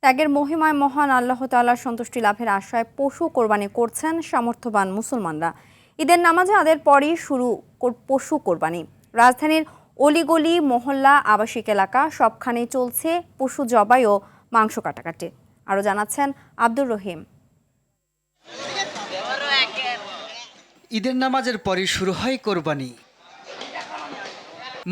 ত্যাগের মহিমায় মহান আল্লাহ তাআলার সন্তুষ্টি লাভের আশায় পশু কোরবানি করছেন সামর্থ্যবান মুসলমানরা। ঈদের নামাজে আদের পরই শুরু পশু কোরবানি। রাজধানীর অলিগলি, মহল্লা, আবাসিক এলাকা সবখানেই চলছে পশু জবাই ও মাংস কাটাকাটি। আরও জানাচ্ছেন আব্দুর রহিম। ঈদের নামাজের পরই শুরু হয় কোরবানি।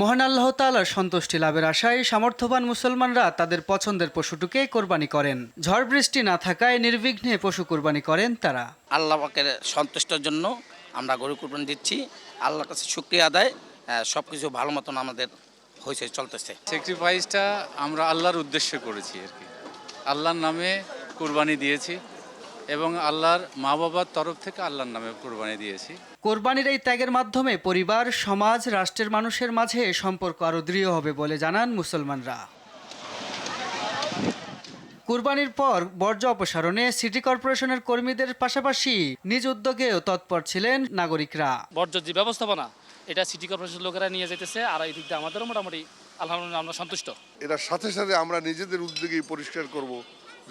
মহান আল্লাহ তাআলার সন্তুষ্টি লাভের আশায় সামর্থ্যবান মুসলমানরা তাদের পছন্দের পশুটিকে কোরবানি করেন। ঝড় বৃষ্টি না থাকায় নির্বিঘ্নে পশু কোরবানি করেন তারা। আল্লাহ পাকের সন্তুষ্টির জন্য আমরা গরু কোরবানি দিচ্ছি। আল্লাহর কাছে শুকরিয়া আদায়, সবকিছু ভালো মতন আমাদের হয়েছে, চলতেছে। স্যাক্রিফাইসটা আমরা আল্লাহর উদ্দেশ্যে করেছি আর কি, আল্লাহর নামে কোরবানি দিয়েছি এবং আল্লাহর মা বাবার তরফ থেকে আল্লাহর নামে কোরবানি দিয়েছি। কোরবানির এই ত্যাগের মাধ্যমে পরিবার, সমাজ, রাষ্ট্রের মানুষের মাঝে সম্পর্ক আরও দৃঢ় হবে বলে জানান মুসলমানরা। কুরবানির পর বর্জ্য অপসারণে সিটি কর্পোরেশনের কর্মীদের পাশাপাশি নিজ উদ্যোগেও তৎপর ছিলেন নাগরিকরা। বর্জ্য যে ব্যবস্থাপনা, এটা সিটি কর্পোরেশন লোকেরা নিয়ে যেতেছে, আর এই দিক দিয়ে আমাদেরও মোটামুটি আলহামদুলিল্লাহ আমরা সন্তুষ্ট। এটার সাথে সাথে আমরা নিজেদের উদ্যোগেই পরিষ্কার করব,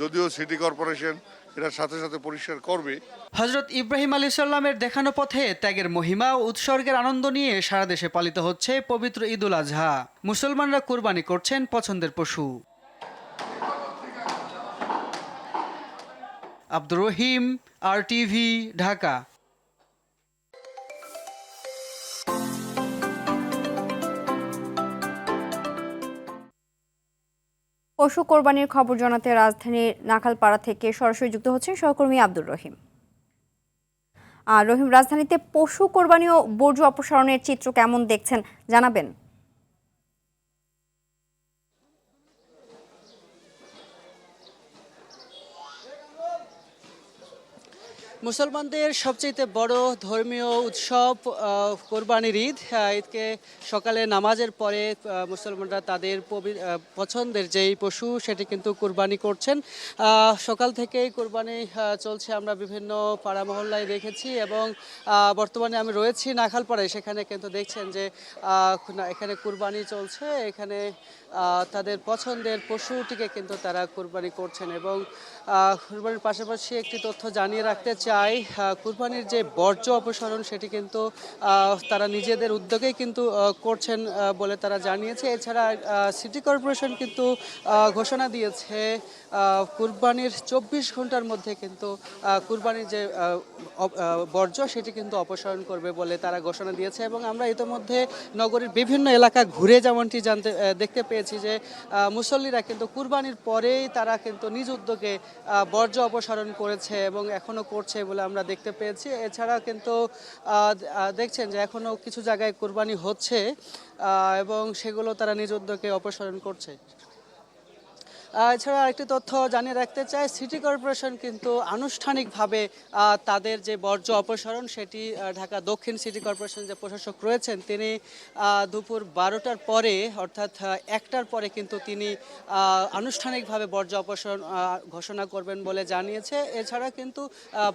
যদিও সিটি কর্পোরেশন এটার সাথে সাথে পরিষ্কার করবে। হযরত ইব্রাহিম আলাইহিস সালামের দেখানো পথে ত্যাগের মহিমা ও উৎসর্গের আনন্দ নিয়ে সারা দেশে পালিত হচ্ছে পবিত্র ঈদুল আজহা। মুসলমানরা কুরবানি করছেন পছন্দের পশু। আব্দুর রহিম, RTV, ঢাকা। পশু কোরবানির খবর জানাতে রাজধানীর নাখালপাড়া থেকে সরাসরি যুক্ত হচ্ছেন সহকর্মী আব্দুর রহিম। রহিম, রাজধানীতে পশু কোরবানি ও বর্জ্য অপসারণের চিত্র কেমন দেখছেন জানাবেন? মুসলমানদের সবচেয়ে বড় ধর্মীয় উৎসব কোরবানির ঈদ। ঈদকে সকালে নামাজের পরে মুসলমানরা তাদের পছন্দের যেই পশু সেটি কিন্তু কোরবানি করছেন। সকাল থেকেই কোরবানি চলছে, আমরা বিভিন্ন পাড়া মহল্লায় দেখেছি এবং বর্তমানে আমি রয়েছি নাখালপাড়ায়, সেখানে কিন্তু দেখছেন যে এখানে কোরবানি চলছে। এখানে তাদের পছন্দের পশুটিকে কিন্তু তারা কোরবানি করছেন এবং কোরবানির পাশাপাশি একটি তথ্য জানিয়ে রাখতে চাই, কোরবানির যে বর্জ্য অপসারণ সেটি কিন্তু তারা নিজেদের উদ্যোগেই কিন্তু করছেন বলে তারা জানিয়েছে। এছাড়া সিটি কর্পোরেশন কিন্তু ঘোষণা দিয়েছে কোরবানির 24 ঘন্টার মধ্যে কিন্তু কোরবানির যে বর্জ্য সেটি কিন্তু অপসারণ করবে বলে তারা ঘোষণা দিয়েছে এবং আমরা ইতিমধ্যে নগরীর বিভিন্ন এলাকা ঘুরে যেমনটি দেখতে পেয়েছি যে মুসল্লিরা কিন্তু কুরবানির পরেই তারা কিন্তু নিজ উদ্যোগে বর্জ্য অপসারণ করেছে এবং এখনো করছে বলে আমরা দেখতে পেয়েছি। এছাড়া কিন্তু দেখছেন যে এখনো কিছু জায়গায় কুরবানি হচ্ছে এবং সেগুলো তারা নিজ উদ্যোগে অপসারণ করছে। এছাড়া আরেকটি তথ্য জানিয়ে রাখতে চাই, সিটি কর্পোরেশন কিন্তু আনুষ্ঠানিকভাবে তাদের যে বর্জ্য অপসারণ সেটি ঢাকা দক্ষিণ সিটি কর্পোরেশন যে প্রশাসক রয়েছেন তিনি দুপুর 12টার পরে অর্থাৎ 1টার পরে কিন্তু তিনি আনুষ্ঠানিকভাবে বর্জ্য অপসারণ ঘোষণা করবেন বলে জানিয়েছে। এছাড়া কিন্তু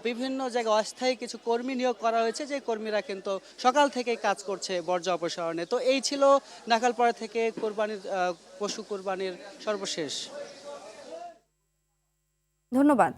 বিভিন্ন জায়গায় অস্থায়ী কিছু কর্মী নিয়োগ করা হয়েছে, যে কর্মীরা কিন্তু সকাল থেকেই কাজ করছে বর্জ্য অপসারণে। তো এই ছিল নাখালপাড়া থেকে পশু কোরবানির সর্বশেষ। ধন্যবাদ।